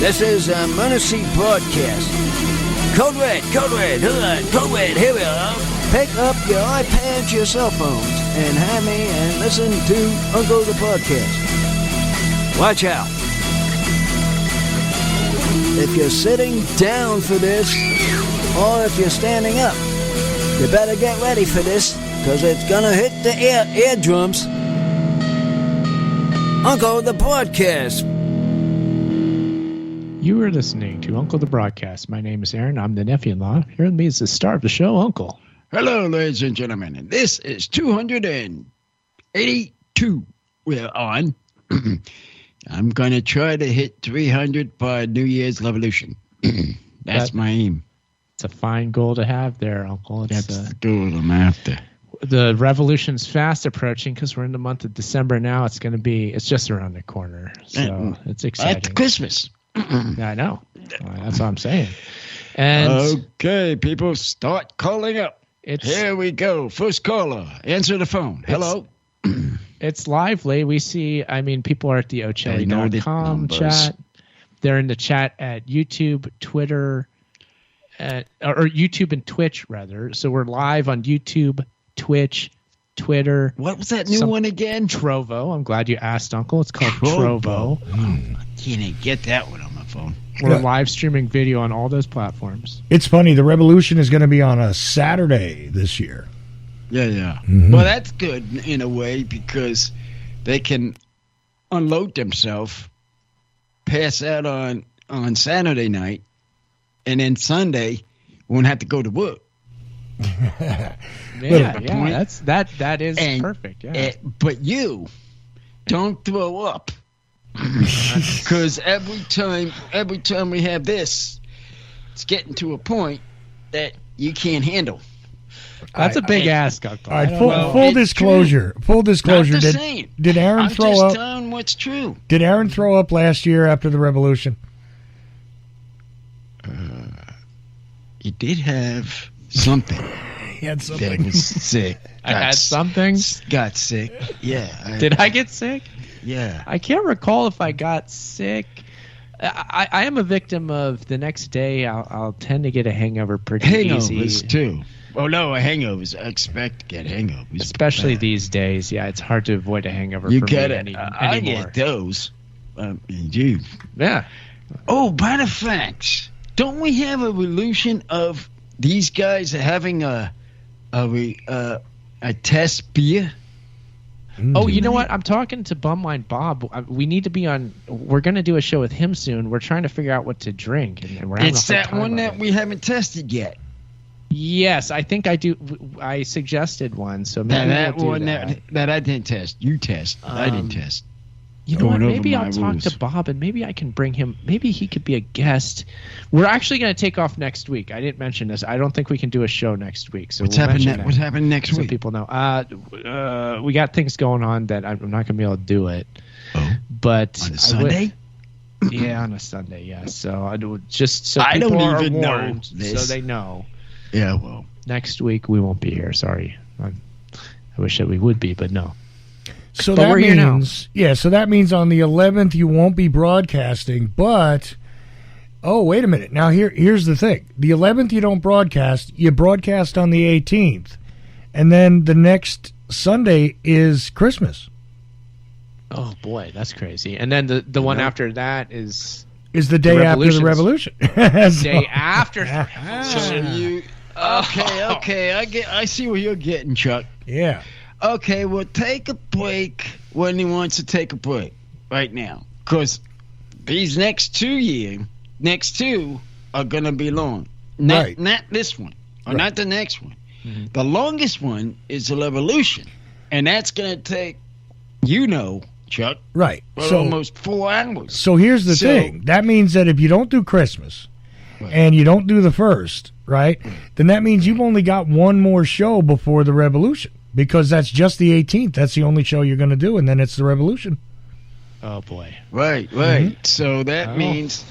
This is a emergency broadcast. Code Red, here we are. Pick up your iPads, your cell phones, and have me and listen to Uncle the Podcast. Watch out. If you're sitting down for this, or if you're standing up, you better get ready for this, because it's gonna hit the eardrums. Uncle the Podcast. You are listening to Uncle the Broadcast. My name is Aaron. I'm the nephew-in-law. Here with me is the star of the show, Uncle. Hello, ladies and gentlemen. And this is 282 we're on. I'm going to try to hit 300 by New Year's Revolution. That's my aim. It's a fine goal to have there, Uncle. That's the goal I'm after. The revolution's fast approaching because we're in the month of December now. It's just around the corner. So it's exciting. That's Christmas. Yeah, I know. That's what I'm saying. And okay, people, start calling up. Here we go. First caller. Answer the phone. Hello. It's lively. We see, people are at the Ocelli.com chat. They're in the chat at YouTube, Twitter, or YouTube and Twitch, rather. So we're live on YouTube, Twitch, Twitter. What was that new one again? Trovo. I'm glad you asked, Uncle. It's called Trovo. I can't get that one on my phone. We're live streaming video on all those platforms. It's funny. The revolution is going to be on a Saturday this year. Yeah. Mm-hmm. Well, that's good in a way because they can unload themselves, pass out on Saturday night, and then Sunday won't have to go to work. That is perfect. Yeah. But you don't throw up because every time we have this, it's getting to a point that you can't handle. That's a big ask, Uncle. All right, full disclosure. True. Full disclosure. Not the same. Did Aaron throw up? I'm just telling what's true. Did Aaron throw up last year after the revolution? He did have something. He had something. That was sick. I had something? Got sick. Yeah. Did I get sick? Yeah. I can't recall if I got sick. I am a victim of the next day. I'll tend to get a hangover pretty easy. Hangovers, too. Oh, no, hangovers. I expect to get hangovers. Especially these days. Yeah, it's hard to avoid a hangover you for get me it. anymore. I get those. You. Yeah. Oh, matter of fact, don't we have a revolution of these guys having a test beer? Oh, you know what? I'm talking to Bumline Bob. We need to be on. We're going to do a show with him soon. We're trying to figure out what to drink, and we're having it's a hard that time one that it. we haven't tested yet. Yes, I think I do. I suggested one, so maybe that we'll one do that I didn't test. You test. I didn't test. You know what? Maybe I'll talk to Bob, and maybe I can bring him. Maybe he could be a guest. We're actually going to take off next week. I didn't mention this. I don't think we can do a show next week. So what's happening next week? So people know. We got things going on that I'm not going to be able to do it. Oh, but on a Sunday? Yeah, on a Sunday. Yeah. So I do just so I people don't are even warned, know this. so they know. Yeah. Well, next week we won't be here. Sorry. I wish that we would be, but no. So but that we're means, here now. Yeah, so that means on the 11th you won't be broadcasting, but wait a minute. Now here's the thing. The 11th you don't broadcast, you broadcast on the 18th. And then the next Sunday is Christmas. Oh boy, that's crazy. And then the one after that is the day after the revolution. Day after. So you okay, I see where you're getting, Chuck. Yeah. Okay, well, take a break when he wants to take a break right now. Because these next two are going to be long. Not this one, or not the next one. Mm-hmm. The longest one is the revolution. And that's going to take, Chuck, almost 4 hours. So here's the thing. That means that if you don't do Christmas and you don't do the first, right, then that means you've only got one more show before the revolution. Because that's just the 18th. That's the only show you're going to do, and then it's the revolution. Oh, boy. Right. Mm-hmm. So that means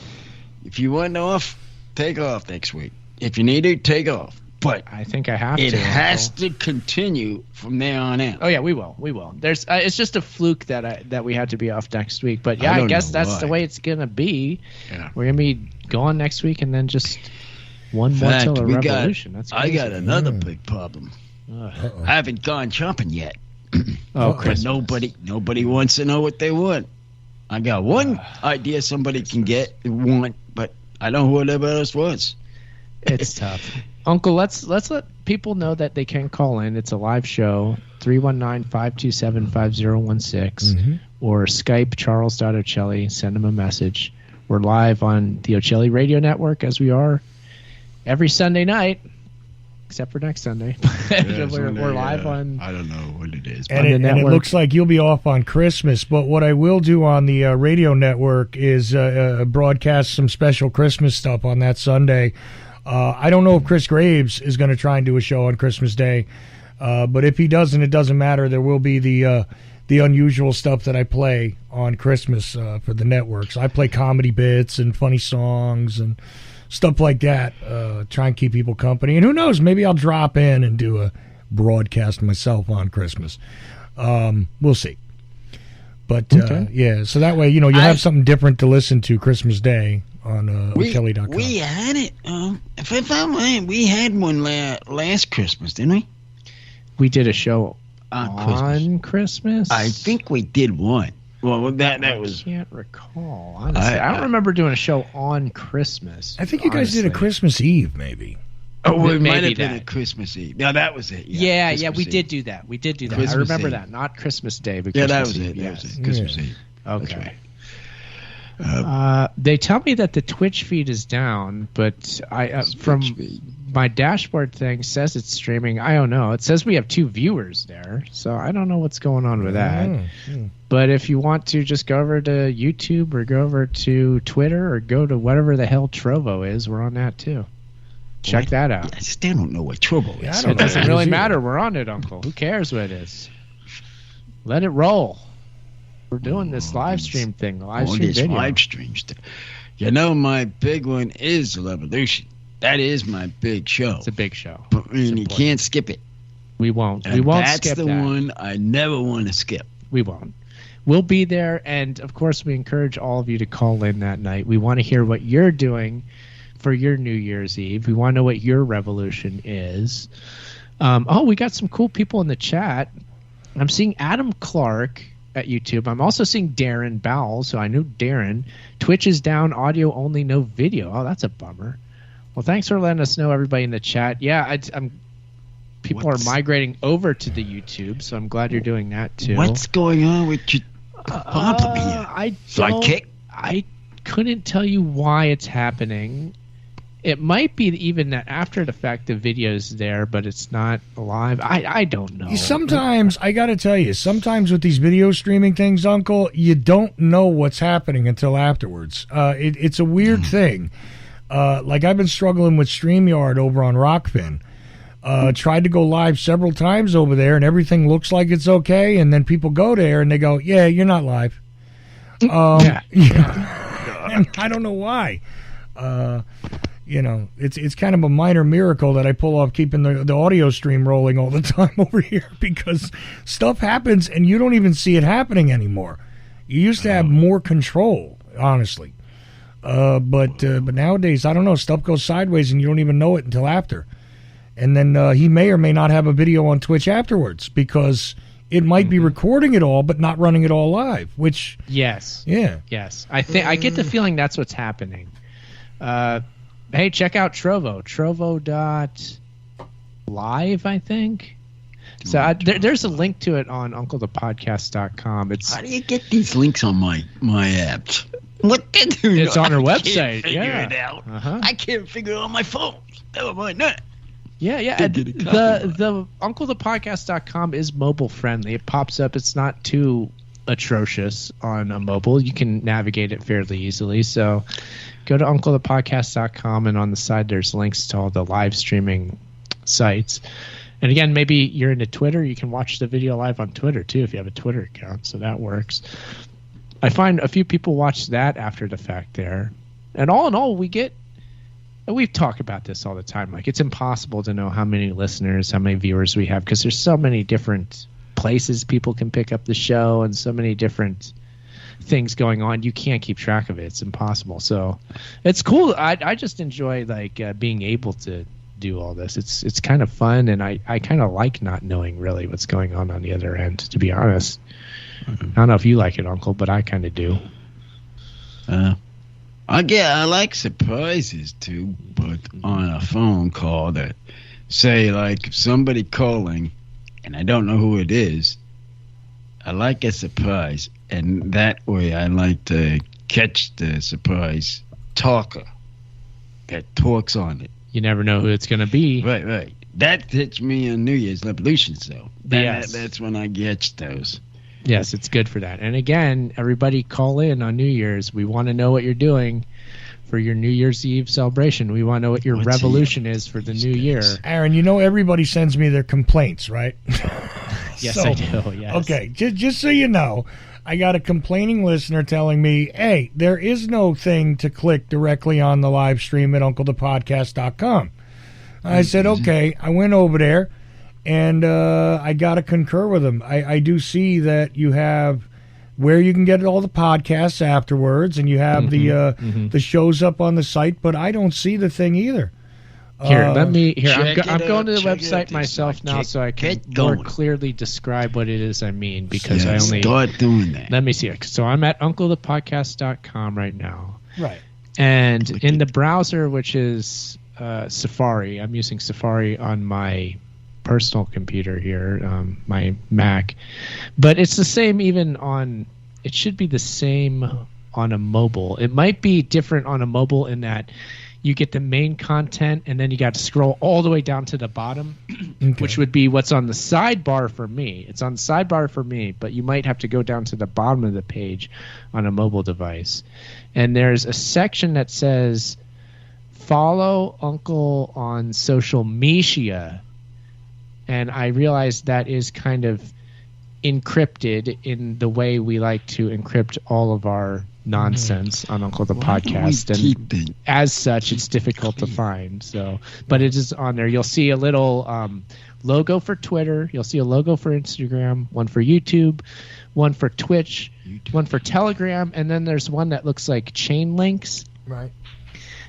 if you want off, take off next week. If you need to, take off. But I think I have it to. It has to continue from there on out. Oh yeah, we will. There's it's just a fluke that we had to be off next week. But yeah, I guess that's the way it's gonna be. Yeah. We're gonna be gone next week, and then just one more till a revolution. That's crazy. I got another big problem. I haven't gone shopping yet. Chris. Nobody wants to know what they want. I got one idea somebody can want, but I don't know who whatever else wants. It's tough. Uncle, let's let people know that they can call in. It's a live show, 319-527-5016, or Skype Charles.Ocelli. Send them a message. We're live on the Ocelli Radio Network, as we are every Sunday night, except for next Sunday. We're live on... I don't know what it is. And it looks like you'll be off on Christmas, but what I will do on the radio network is broadcast some special Christmas stuff on that Sunday. I don't know if Chris Graves is going to try and do a show on Christmas Day, but if he doesn't, it doesn't matter. There will be the unusual stuff that I play on Christmas for the networks. I play comedy bits and funny songs and stuff like that. Try and keep people company. And who knows, maybe I'll drop in and do a broadcast myself on Christmas. We'll see. But, yeah, so that way, you'll have something different to listen to Christmas Day on Ocelli.com. We had it. If I'm right, we had one last Christmas, didn't we? We did a show on Christmas? I think we did one. Well, that was... I can't recall, honestly. I don't remember doing a show on Christmas. I think you guys did a Christmas Eve, maybe. Oh, it might have been a Christmas Eve. No, that was it. Yeah, we did do that. Christmas I remember Eve. That. Not Christmas Day, but Christmas that was Eve. It. That was it. Christmas Eve. Okay. They tell me that the Twitch feed is down, but from my dashboard thing says it's streaming. I don't know. It says we have 2 viewers there, so I don't know what's going on with that. But if you want to just go over to YouTube or go over to Twitter or go to whatever the hell Trovo is, we're on that too. Check that out. I still don't know what Trovo is. It doesn't really matter. We're on it, Uncle. Who cares what it is? Let it roll. We're doing this live stream thing. Live stream stuff. My big one is the Revolution. That is my big show. It's a big show. But you can't skip it. We won't. And we won't skip that. That's the one I never want to skip. We won't. We'll be there, and of course, we encourage all of you to call in that night. We want to hear what you're doing for your New Year's Eve. We want to know what your revolution is. We got some cool people in the chat. I'm seeing Adam Clark at YouTube. I'm also seeing Darren Bowell, so I know Darren. Twitch is down, audio only, no video. Oh, that's a bummer. Well, thanks for letting us know, everybody in the chat. Yeah, people are migrating over to the YouTube, so I'm glad you're doing that too. What's going on with your problem here? I couldn't tell you why it's happening. It might be even that after the fact the video's there, but it's not live. I don't know. Sometimes, I got to tell you, sometimes with these video streaming things, Uncle, you don't know what's happening until afterwards. It's a weird thing. Like I've been struggling with StreamYard over on Rockfin. Tried to go live several times over there, and everything looks like it's okay, and then people go there, and they go, yeah, you're not live. And I don't know why. It's kind of a minor miracle that I pull off keeping the audio stream rolling all the time over here, because stuff happens and you don't even see it happening anymore. You used to have more control, honestly. But nowadays, I don't know, stuff goes sideways and you don't even know it until after. And then he may or may not have a video on Twitch afterwards, because it might be recording it all but not running it all live, which... Yes. Yeah. Yes. I get the feeling that's what's happening. Hey, check out Trovo. Trovo.live, I think. So there's a link to it on UncleThePodcast.com. How do you get these links on my apps? What they do? It's on our website. It out. I can't figure it out on my phone. Never mind that. Yeah. The UncleThePodcast.com is mobile friendly. It pops up. It's not too atrocious on a mobile. You can navigate it fairly easily. So go to UncleThePodcast.com, and on the side there's links to all the live streaming sites. And again, maybe you're into Twitter. You can watch the video live on Twitter too if you have a Twitter account. So that works. I find a few people watch that after the fact there. And all in all, we get we've talked about this all the time. Like, it's impossible to know how many listeners, how many viewers we have, because there's so many different places people can pick up the show and so many different things going on. You can't keep track of it. It's impossible. So it's cool. I just enjoy like being able to do all this. It's kind of fun, and I kind of like not knowing really what's going on the other end, to be honest. I don't know if you like it, Uncle, but I kind of do. I like surprises too, but on a phone call that say like somebody calling and I don't know who it is, I like a surprise, and that way I like to catch the surprise talker that talks on it. You never know who it's going to be. Right. That hits me on New Year's Revolution, so yes. That's when I catch those. Yes, it's good for that. And again, everybody call in on New Year's. We want to know what you're doing for your New Year's Eve celebration. We want to know what your revolution is for the new year. Aaron, you know everybody sends me their complaints, right? Yes, I do. Yes. Okay, just so you know, I got a complaining listener telling me, hey, there is no thing to click directly on the live stream at UncleThePodcast.com. I said, okay. I went over there, and I got to concur with him. I do see that you have where you can get all the podcasts afterwards, and you have the shows up on the site, but I don't see the thing either. Here, I'm going to the website myself now, so I can more clearly describe what it is I mean, because I only start doing that. Let me see it. So I'm at UncleThePodcast.com right now. Right. And in the browser, which is Safari, I'm using Safari on my personal computer here, my Mac, but it's the same even on. It should be the same on a mobile. It might be different on a mobile in that you get the main content, and then you got to scroll all the way down to the bottom, which would be what's on the sidebar for me. It's on the sidebar for me, but you might have to go down to the bottom of the page on a mobile device. And there's a section that says, follow Uncle on social media. And I realized that is kind of encrypted in the way we like to encrypt all of our nonsense on Uncle the Podcast, and as such it's difficult to find. So, but it is on there. You'll see a little logo for Twitter, you'll see a logo for Instagram, one for YouTube, one for Twitch, one for Telegram, and then there's one that looks like chain links. Right.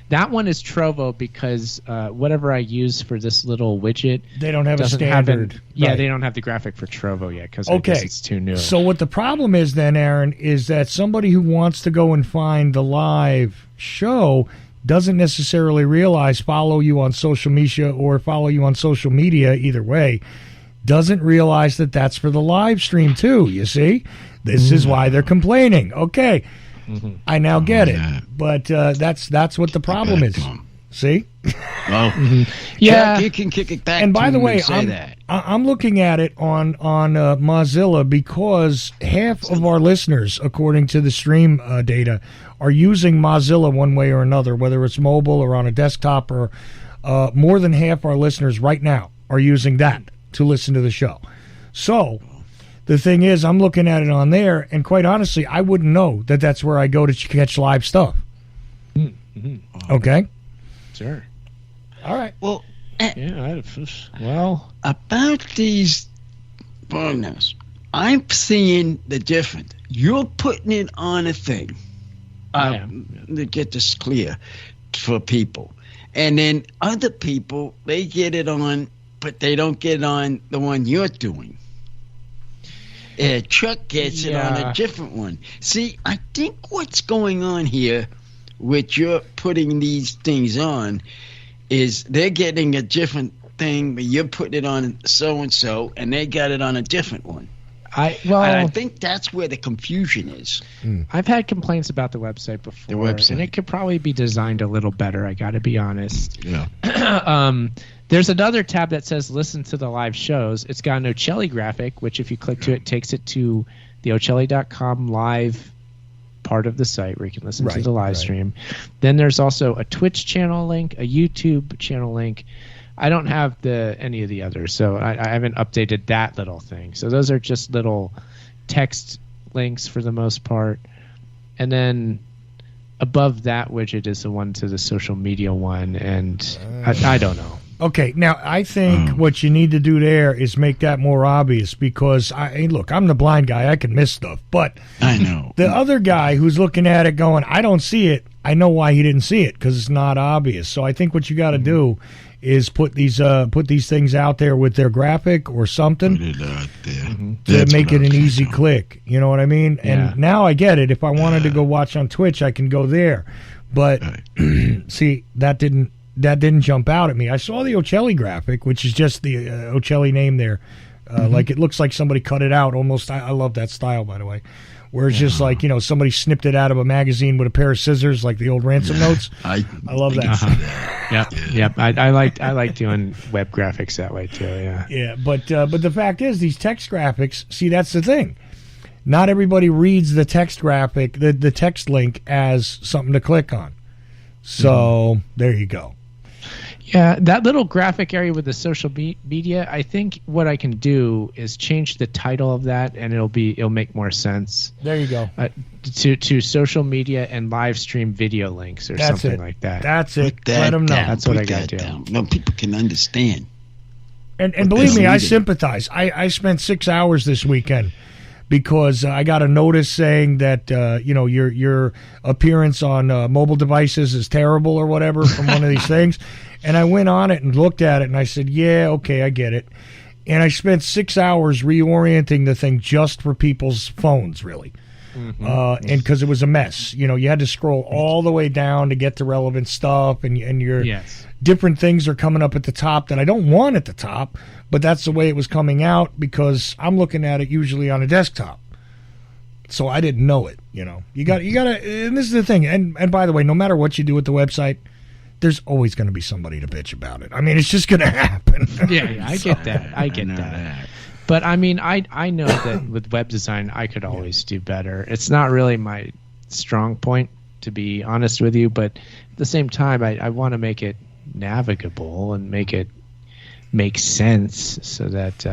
That one is Trovo, because whatever I use for this little widget, they don't have a standard. They don't have the graphic for Trovo yet, because I guess it's too new. So what the problem is then, Aaron, is that somebody who wants to go and find the live show doesn't necessarily realize follow you on social media or follow you on social media, either way, doesn't realize that that's for the live stream too, you see? This is why they're complaining. Okay. I now get it, but that's what the problem is. See? Well, yeah, you can kick it back. And by the way, I'm I'm looking at it on Mozilla, because half of our listeners, according to the stream data, are using Mozilla one way or another, whether it's mobile or on a desktop, or more than half our listeners right now are using that to listen to the show. So the thing is, I'm looking at it on there, and quite honestly, I wouldn't know that that's where I go to catch live stuff. Okay? Sure. All right. Well, about these burners, I'm seeing the difference. You're putting it on a thing. To get this clear for people. And then other people, they get it on, but they don't get it on the one you're doing. Chuck gets it on a different one. See, I think what's going on here with you're putting these things on is they're getting a different thing, but you're putting it on so-and-so, and they got it on a different one. I think that's where the confusion is. I've had complaints about the website before, and it could probably be designed a little better, I got to be honest. Yeah. There's another tab that says listen to the live shows. It's got an Ocelli graphic, which if you click to it, takes it to the Ocelli.com live part of the site where you can listen to the live stream. Then there's also a Twitch channel link, a YouTube channel link. I don't have any of the others, so I haven't updated that little thing. So those are just little text links for the most part. And then above that widget is the one to the social media one, and I don't know. Okay, now I think what you need to do there is make that more obvious, because look, I'm the blind guy, I can miss stuff, but I know the other guy who's looking at it going, I don't see it, I know why he didn't see it, because it's not obvious. So I think what you got to do is put these things out there with their graphic or something. Put it out there. To make it an easy click. You know what I mean? Yeah. And now I get it. If I wanted to go watch on Twitch, I can go there. But see, that didn't jump out at me. I saw the Ocelli graphic, which is just the Ocelli name there. Like it looks like somebody cut it out almost. I love that style, by the way. Where it's just like, somebody snipped it out of a magazine with a pair of scissors, like the old ransom notes. I love that. Yep. I like doing web graphics that way too. Yeah. Yeah, but the fact is, these text graphics. See, that's the thing. Not everybody reads the text graphic, the text link, as something to click on. So there you go. Yeah, that little graphic area with the social media, I think what I can do is change the title of that, and it'll make more sense. There you go. To social media and live stream video links or something like that. That's it. Let them know. That's what I got to do. No, people can understand. And believe me, I sympathize. I spent 6 hours this weekend because I got a notice saying that your appearance on mobile devices is terrible or whatever from one of these things. And I went on it and looked at it, and I said, yeah, okay, I get it. And I spent 6 hours reorienting the thing just for people's phones, really. And because it was a mess. You had to scroll all the way down to get to relevant stuff, and your different things are coming up at the top that I don't want at the top, but that's the way it was coming out because I'm looking at it usually on a desktop. So I didn't know it, You got to, and this is the thing, and by the way, no matter what you do with the website, there's always going to be somebody to bitch about it. I mean, it's just going to happen. Yeah, I get that. I get that. But I mean, I know that with web design, I could always do better. It's not really my strong point, to be honest with you. But at the same time, I want to make it navigable and make it make sense so that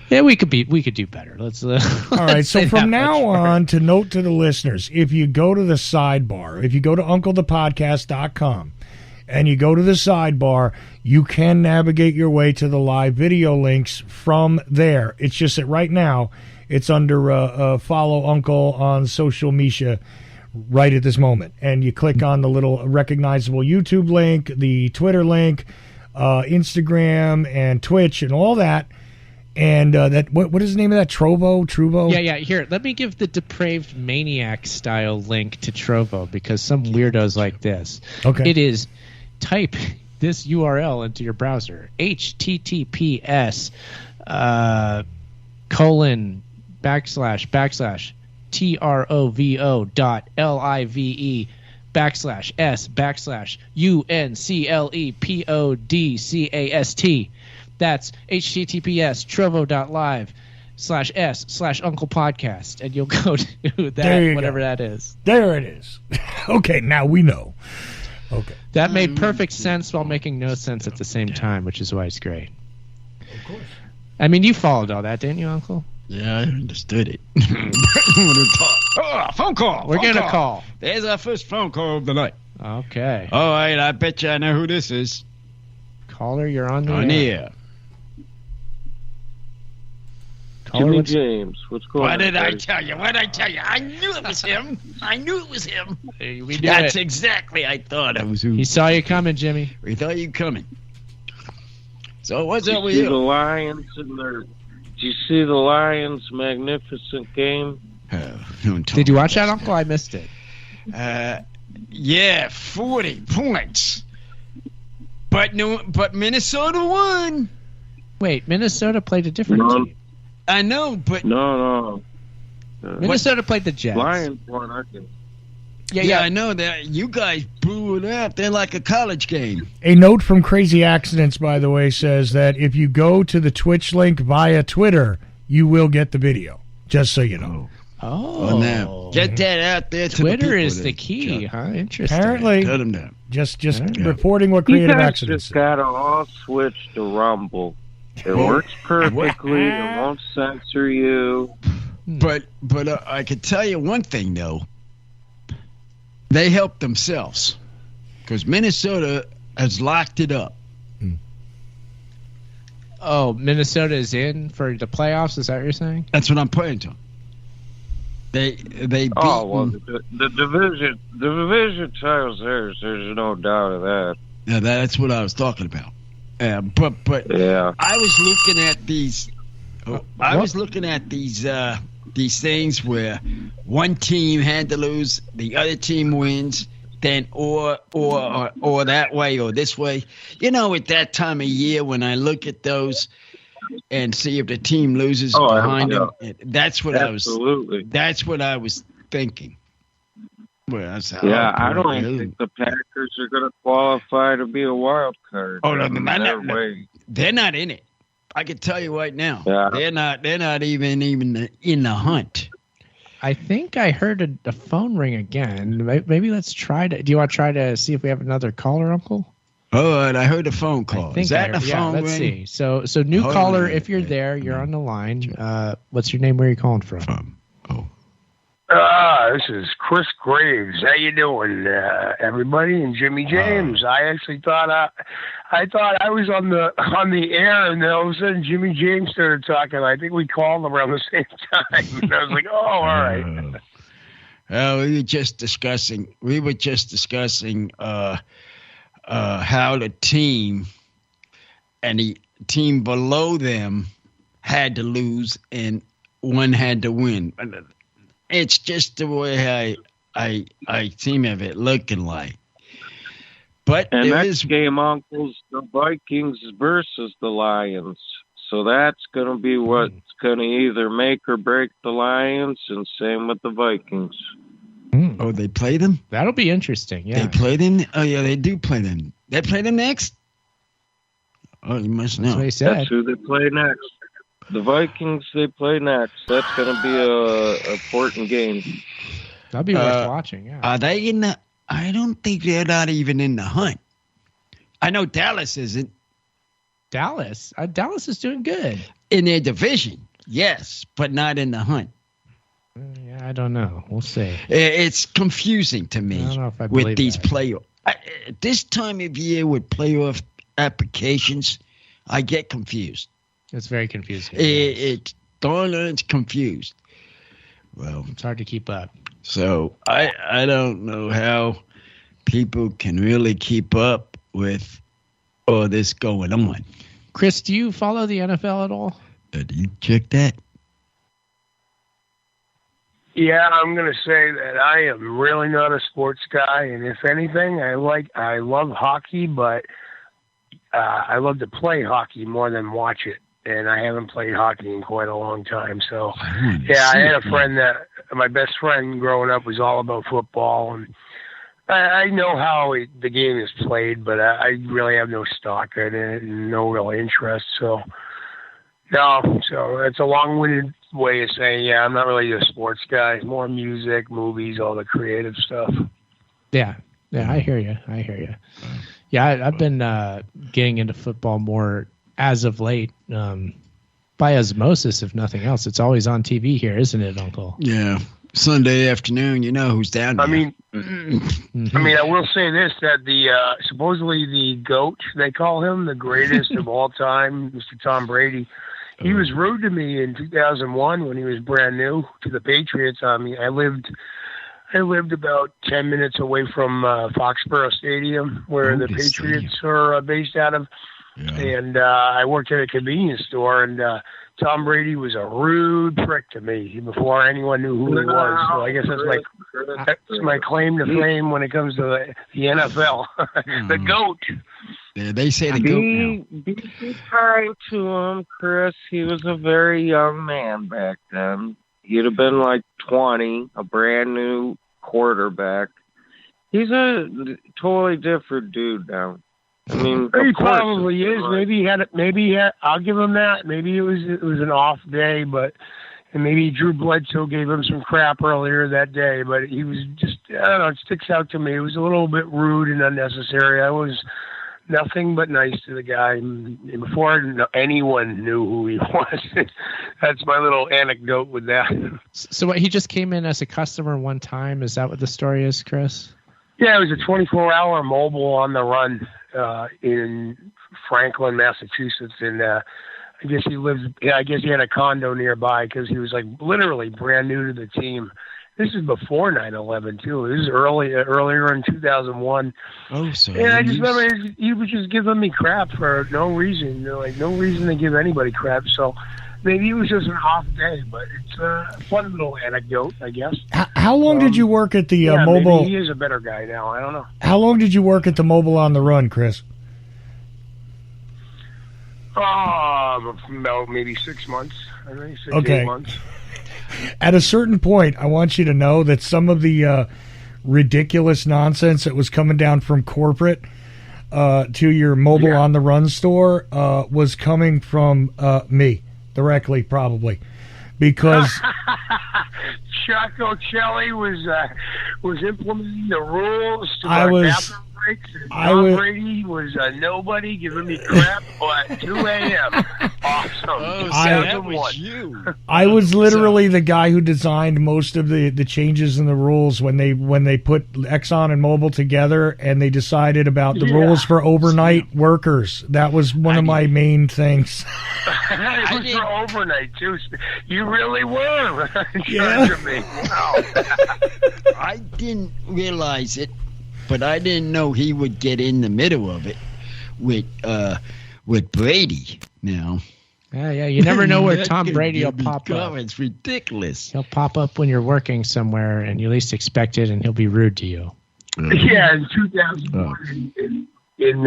Yeah, we could do better. Let's. All right. So from now on, to note to the listeners, if you go to the sidebar, if you go to UncleThePodcast.com and you go to the sidebar, you can navigate your way to the live video links from there. It's just that right now it's under follow Uncle on social media right at this moment, and you click on the little recognizable YouTube link, the Twitter link, Instagram, and Twitch, and all that. And what is the name of that? Trovo? Yeah. Here, let me give the depraved maniac style link to Trovo because some weirdos like this. Okay. It is type this URL into your browser: https trovo.live/s/unclepodcast. That's https://trovo.live/s/Uncle Podcast, and you'll go to that, whatever that is. There it is. Okay, now we know. Okay. That made perfect sense while making no sense at the same time, which is why it's great. Of course. I mean, you followed all that, didn't you, Uncle? Yeah, I understood it. Phone call. We're going to call. There's our first phone call of the night. Okay. All right, I bet you I know who this is. Caller, you're on the air. Jimmy James, what's going on? What did I tell you? I knew it was him. That's exactly. I thought it was who. He saw you coming, Jimmy. We thought you coming. So what's up with you? you? The Lions and their. Did you see the Lions' magnificent game? Did you watch that, Uncle? I missed it. Yeah, 40 points. But Minnesota won. Wait, Minnesota played a different team. I know, but no. Minnesota played the Jets. Lions won, I think. Yeah, I know that. You guys blew it up. They're like a college game. A note from Crazy Accidents, by the way, says that if you go to the Twitch link via Twitter, you will get the video. Just so you know. Oh, now get that out there. Twitter is the key, huh? Interesting. Apparently, cut them down. Just reporting what Creative Accidents. You guys just gotta all switch to Rumble. It works perfectly. It won't censor you. But I can tell you one thing though. They helped themselves because Minnesota has locked it up. Oh, Minnesota is in for the playoffs. Is that what you're saying? That's what I'm pointing to. They beat. Oh well, the division title's theirs. There's no doubt of that. Yeah, that's what I was talking about. But yeah, I was looking at these. I was looking at these things where one team had to lose, the other team wins, then or that way or this way. You know, at that time of year when I look at those and see if the team loses behind them, that's what absolutely. That's what I was thinking. Well, I don't think the Packers are going to qualify to be a wild card. Oh no, they're not in it. I can tell you right now, they're not even in the hunt. I think I heard a phone ring again. Maybe let's try to. Do you want to try to see if we have another caller, Uncle? Oh, and I heard a phone call. Is that the phone ring? Let's see. So new caller, if you're there, you're on the line. What's your name? Where are you calling from? This is Chris Graves. How you doing, everybody? And Jimmy James. I actually thought I was on the air, and then all of a sudden Jimmy James started talking. I think we called around the same time, and I was like, "Oh, all right." We were just discussing how the team and the team below them had to lose and one had to win. It's just the way I seem of it looking like. But and next game, Uncle's the Vikings versus the Lions. So that's going to be what's going to either make or break the Lions, and same with the Vikings. Oh, they play them? That'll be interesting, yeah. They play them? Oh, yeah, they do play them. They play them next? Oh, you must know. That's what he said. That's who they play next. The Vikings, they play next. That's going to be a important game. That'll be worth watching, yeah. Are they in the... I don't think they're not even in the hunt. I know Dallas isn't. Dallas? Dallas is doing good. In their division, yes, but not in the hunt. Yeah, I don't know. We'll see. It's confusing to me I don't know if I with these that. playoff. This time of year with playoff applications, I get confused. It's very confusing. It's confused. Well, it's hard to keep up. So I don't know how people can really keep up with all this going on. Chris, do you follow the NFL at all? Do you check that? Yeah, I'm going to say that I am really not a sports guy, and if anything, I love hockey, but I love to play hockey more than watch it. And I haven't played hockey in quite a long time. So, I had a friend that my best friend growing up was all about football. And I know how the game is played, but I really have no stock in it and no real interest. So it's a long-winded way of saying, I'm not really a sports guy. More music, movies, all the creative stuff. Yeah, I hear you. Yeah, I've been getting into football more as of late, by osmosis, if nothing else. It's always on TV here, isn't it, Uncle? Yeah. Sunday afternoon, you know who's down there. I mean, I will say this, that the supposedly the GOAT, they call him, the greatest of all time, Mr. Tom Brady, he was rude to me in 2001 when he was brand new to the Patriots. I mean, I lived about 10 minutes away from Foxborough Stadium, where the Patriots are based out of. Yeah. And I worked at a convenience store, and Tom Brady was a rude prick to me before anyone knew who he was. So I guess that's my claim to fame when it comes to the NFL. The GOAT. Yeah, they say the GOAT now. Be kind to him, Chris. He was a very young man back then. He'd have been like 20, a brand new quarterback. He's a totally different dude now. I mean, he probably is. Maybe he had. I'll give him that. Maybe it was an off day, and maybe Drew Bledsoe gave him some crap earlier that day. But he was just, I don't know. It sticks out to me. It was a little bit rude and unnecessary. I was nothing but nice to the guy before anyone knew who he was. That's my little anecdote with that. So what? He just came in as a customer one time. Is that what the story is, Chris? Yeah, it was a 24-hour mobile on the run in Franklin, Massachusetts, and I guess he lives. Yeah, I guess he had a condo nearby because he was like literally brand new to the team. This is before 9/11 too. This is earlier in 2001. Oh, so and I just remember he was just giving me crap for no reason. Like no reason to give anybody crap. So maybe it was just an off day, but it's a fun little anecdote, I guess. How long did you work at the mobile? Maybe he is a better guy now. I don't know. How long did you work at the mobile on the run, Chris? About maybe 6 months. I think 6 8 months. At a certain point, I want you to know that some of the ridiculous nonsense that was coming down from corporate to your mobile on the run store was coming from me directly, probably, because Chuck O'Celli was implementing the ruls to our bathroom breaks. And Tom Brady was nobody giving me crap at 2 a.m. Awesome. Oh, that was you. I was literally the guy who designed most of the changes in the rules when they put Exxon and Mobil together and they decided about the rules for overnight workers. That was one of my main things. It was for overnight, too. You really were in charge of me. Wow. I didn't realize it, but I didn't know he would get in the middle of it with Brady now. Yeah, you never know where Tom Brady will pop up. It's ridiculous. He'll pop up when you're working somewhere and you least expect it, and he'll be rude to you. Yeah, in 2001 in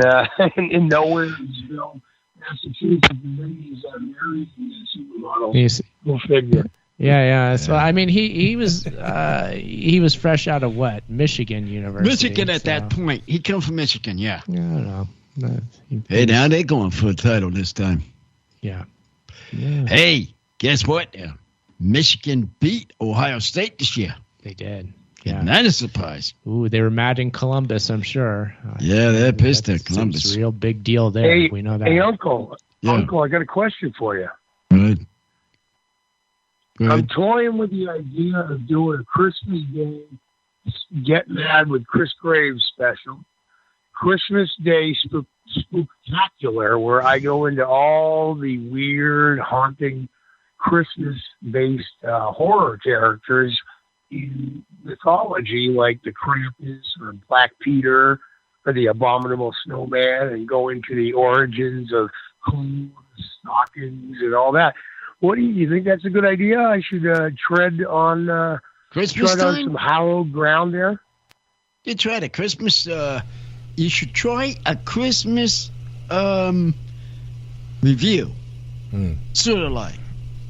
Nowheresville, Massachusetts, Brady's married supermodel. Go figure. Yeah. So I mean, he was fresh out of what? Michigan University. Michigan at that point. He come from Michigan. Yeah. I don't know. Hey, now they're going for a title this time. Yeah. Hey, guess what? Michigan beat Ohio State this year. They did. Yeah. And that is a surprise. Ooh, they were mad in Columbus, I'm sure. Yeah, they're pissed at Columbus. It's a real big deal there. Hey, we know that. Hey, Uncle, I got a question for you. Good. I'm toying with the idea of doing a Christmas Day Get Mad with Chris Graves special. Christmas Day Spooktacular, where I go into all the weird, haunting, Christmas-based horror characters in mythology, like the Krampus or Black Peter or the Abominable Snowman, and go into the origins of stockings and all that. What do you think? That's a good idea? I should tread on some hallowed ground there. You try the Christmas. You should try a Christmas review. Sort of like.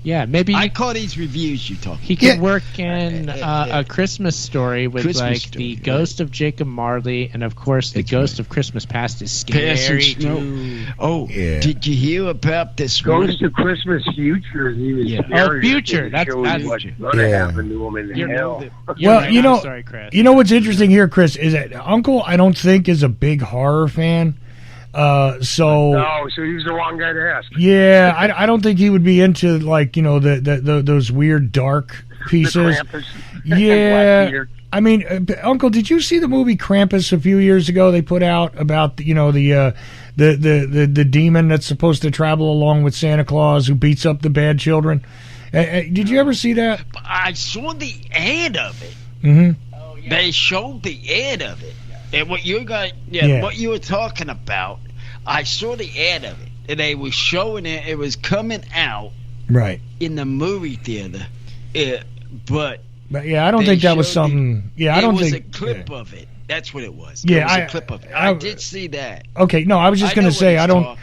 Yeah, maybe I call these reviews you talk. He could work in a Christmas story with the ghost of Jacob Marley, and of course the ghost of Christmas Past is scary too. Oh, did you hear about this ghost of Christmas Future? Future. That's what's going to happen to him in hell. Well, sorry, Chris. You know what's interesting here, Chris, is that Uncle I don't think is a big horror fan. So he was the wrong guy to ask. Yeah, I don't think he would be into those weird dark pieces. Yeah, I mean, Uncle, did you see the movie Krampus a few years ago? They put out about the demon that's supposed to travel along with Santa Claus who beats up the bad children. Did you ever see that? I saw the ad of it. Mm-hmm. They showed the ad of it. And what you were talking about, I saw the ad of it, and they were showing it. It was coming out in the movie theater, but yeah, I don't think that was something. I don't think it was a clip of it. That's what it was. Yeah, it was a clip of it. I did see that. Okay, no, I was just going to say I know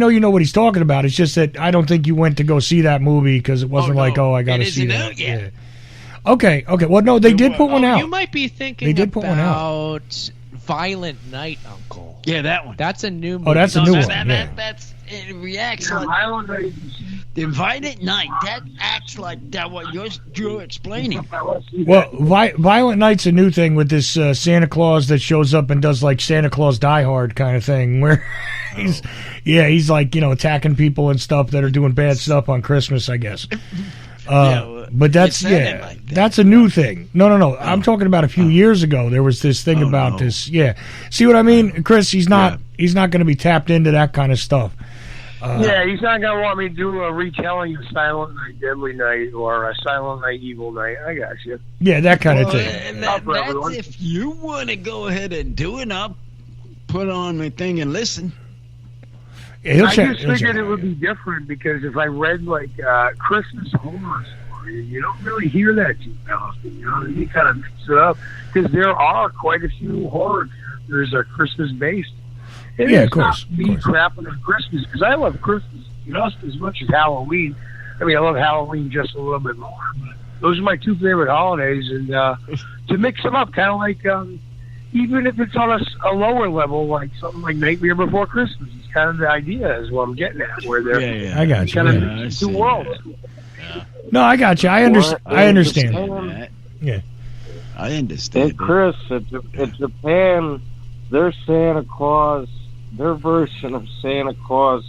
you know what he's talking about. It's just that I don't think you went to go see that movie because it wasn't I got to see that. Yeah. Okay. Well, no, they did put one out. You might be thinking about Violent Night, Uncle. Yeah, that one. That's a new movie. Oh, that's a new one. It reacts like the Violent Night. That acts like that. What you're explaining. Well, Violent Night's a new thing with this Santa Claus that shows up and does like Santa Claus Die Hard kind of thing, where he's like attacking people and stuff that are doing bad stuff on Christmas, I guess. But that's that's a new thing. No. I'm talking about a few years ago. There was this thing about this. Yeah, see what I mean, Chris? He's not going to be tapped into that kind of stuff. He's not going to want me to do a retelling of Silent Night, Deadly Night, or a Silent Night, Evil Night. I got you. Yeah, that kind of thing. And that's if you want to go ahead and do it. I'll put on my thing and listen. Yeah, I just figured it would be different because if I read like Christmas horror story, you don't really hear that too often. You know, you kind of mix it up because there are quite a few horror characters that are Christmas based. Yeah, of course. Not me crapping on Christmas because I love Christmas just as much as Halloween. I mean, I love Halloween just a little bit more. But those are my two favorite holidays, and to mix them up, kind of like even if it's on a lower level, like something like Nightmare Before Christmas. It's kind of the idea is what I'm getting at, where they're I got you. Kind of two worlds. No, I got you. I understand. Yeah, I understand. And Chris, in Japan, their Santa Claus, their version of Santa Claus,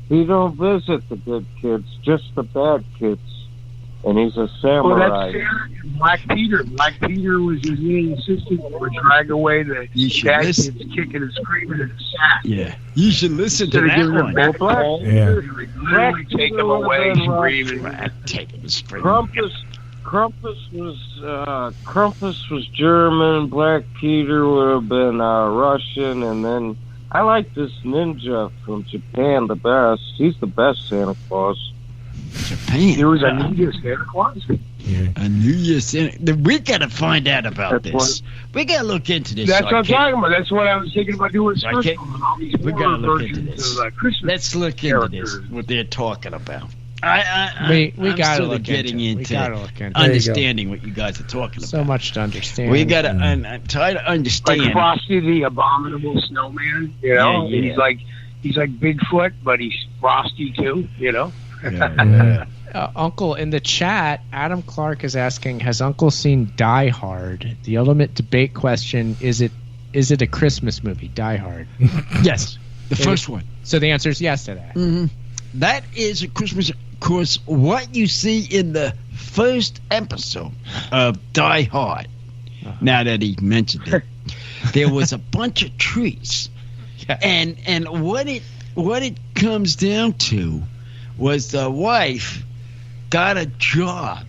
he don't visit the good kids, just the bad kids. And he's a samurai. Well, that's Black Peter. Black Peter was his little assistant who would drag away the bad kids kicking and screaming in the sack. Yeah. You should listen to that one. Literally take them away screaming. Krampus was German. Black Peter would have been Russian, and then I like this ninja from Japan the best. He's the best Santa Claus. Japan. There was a New Year's Santa Claus. Yeah. A New Year's Santa. We got to find out about this. We got to look into this. That's what I'm talking about. That's what I was thinking about doing. We got to look into this. Let's look into this. What they're talking about. We got to look getting into understanding what you guys are talking about. So much to understand. We got to try to understand. Like Frosty the Abominable Snowman. You know, he's like Bigfoot, but he's Frosty too. You know. Uncle, in the chat, Adam Clark is asking, has Uncle seen Die Hard? The ultimate debate question, is it a Christmas movie, Die Hard? Yes, the first one. So the answer is yes to that. Mm-hmm. That is a Christmas. Of course, what you see in the first episode of Die Hard, now that he mentioned it, there was a bunch of trees. Yeah. And what it comes down to was the wife got a job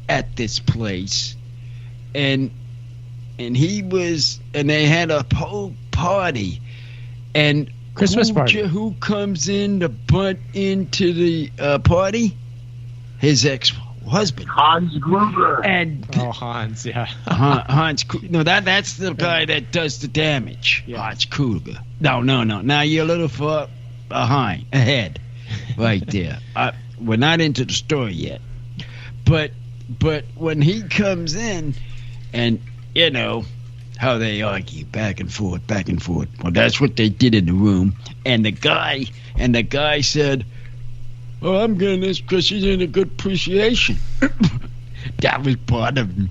at this place, and they had a whole party, and Christmas party. Who comes in to butt into the party? His ex-husband, Hans Gruber. And Hans, yeah. Hans. No, that's the guy that does the damage. Yeah. Hans Kruger. No. Now you're a little far ahead. Right there. We're not into the story yet, but when he comes in, and you know how they argue back and forth. Well, that's what they did in the room. And the guy said, "Oh, I'm getting this because she's in a good appreciation." That was part of him.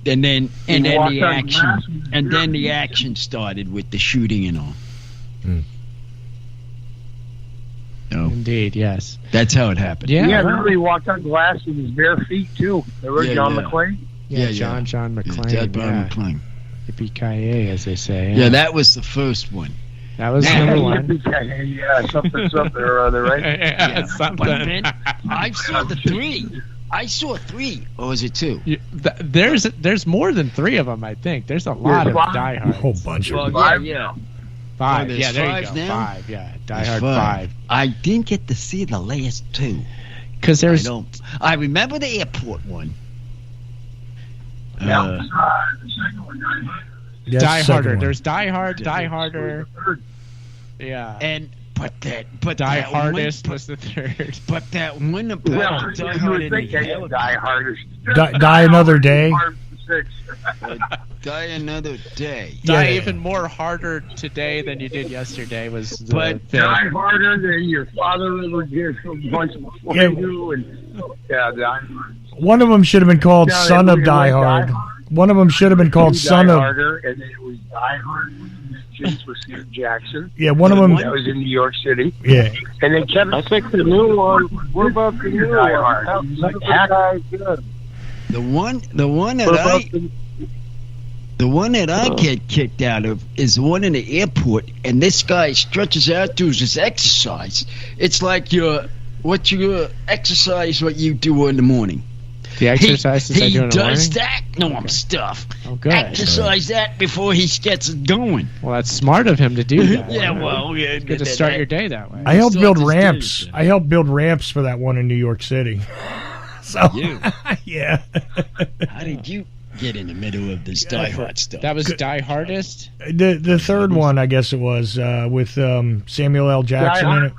And then the action started with the shooting and all. No. Indeed, yes. That's how it happened. Yeah, remember he walked on glass with his bare feet, too. Remember John McClane? Yeah, John McClane. Yeah, John McClane. Yippee-ki-yay, as they say. Yeah, that was the first one. That was number one. Yeah, something or other, right? Yeah, something. But then, I saw the three. I saw three. Or was it two? There's more than three of them, I think. There's a lot of Die Hard. A whole bunch of them. Five. Oh, Yeah, there you go. Now? 5. Yeah, Die Hard 5. I didn't get to see the last two. Because there's. I remember the airport one. The second one, Die Harder. There's Die Hard, Die Harder. Yeah. But Die Hardest was the third. But that one about Die Hard in the Die Hardest. Die Another Day. Die Another Day. Die even more harder today than you did yesterday was the But Die harder than your father ever did a bunch before you. And, Die Hard. One of them should have been called Son of Die Hard. One of them should have been called Son of... Harder, and then it was Die Hard. Vengeance with Sam Jackson. Yeah, one of them. That was in New York City. Yeah. And then Kevin. I think the new one. What about the new Die one? Hard. Good. The one that I get kicked out of is the one in the airport, and this guy stretches out to his exercise. It's like your exercise what you do in the morning. The exercises I do in the morning? He does that. No, I'm stuff. Oh, good. Exercise that before he gets it going. Well, that's smart of him to do that. Yeah, well, yeah. It's good to start your day that way. I helped build Start this ramps. day. I helped build ramps for that one in New York City. So You? yeah. How did you get in the middle of this Die Hard stuff? That was Die Hardest? The third one, I guess it was, with Samuel L. Jackson in it.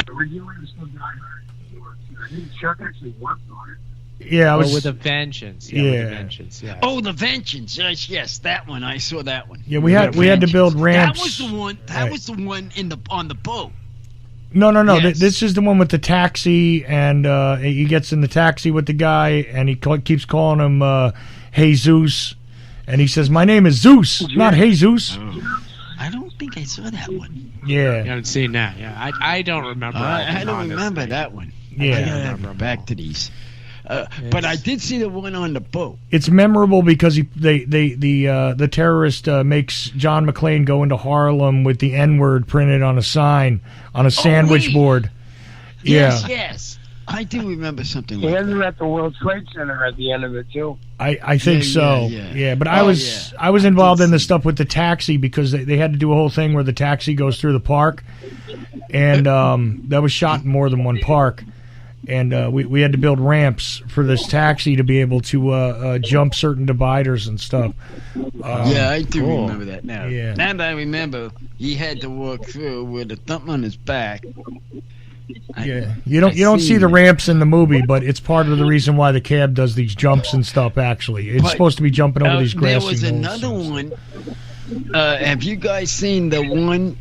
Originally, it was still Die Hard. I think Chuck actually worked on it. Yeah, I was with a Vengeance. Yeah, with a Vengeance, yeah. Oh, the Vengeance. Yes, that one. I saw that one. Yeah, we had to build ramps. That was the one. That was the one on the boat. No. Yes. This is the one with the taxi, and he gets in the taxi with the guy, and he keeps calling him Jesus, and he says, "My name is Zeus, not Jesus." Oh. I don't think I saw that one. Yeah, You haven't seen that, yeah. I don't remember. I don't remember that one. Yeah. I gotta remember back to these. But I did see the one on the boat. it's memorable because the terrorist makes John McClane go into Harlem with the N-word printed on a sign on a sandwich wait. board. Yeah, Yes. I do remember something He like ended that. at the World Trade Center at the end of it too. I think so. yeah. But Oh, I was involved in the see. stuff with the taxi because they had to do a whole thing where the taxi goes through the park, and that was shot in more than one park. And we had to build ramps for this taxi to be able to jump certain dividers and stuff. Yeah, I do remember that now. Yeah. Now that I remember, he had to walk through with a thump on his back. Yeah, you don't see the ramps in the movie, but it's part of the reason why the cab does these jumps and stuff. Actually, it's But, supposed to be jumping over these grassy There was knolls. another one. Have you guys seen the one?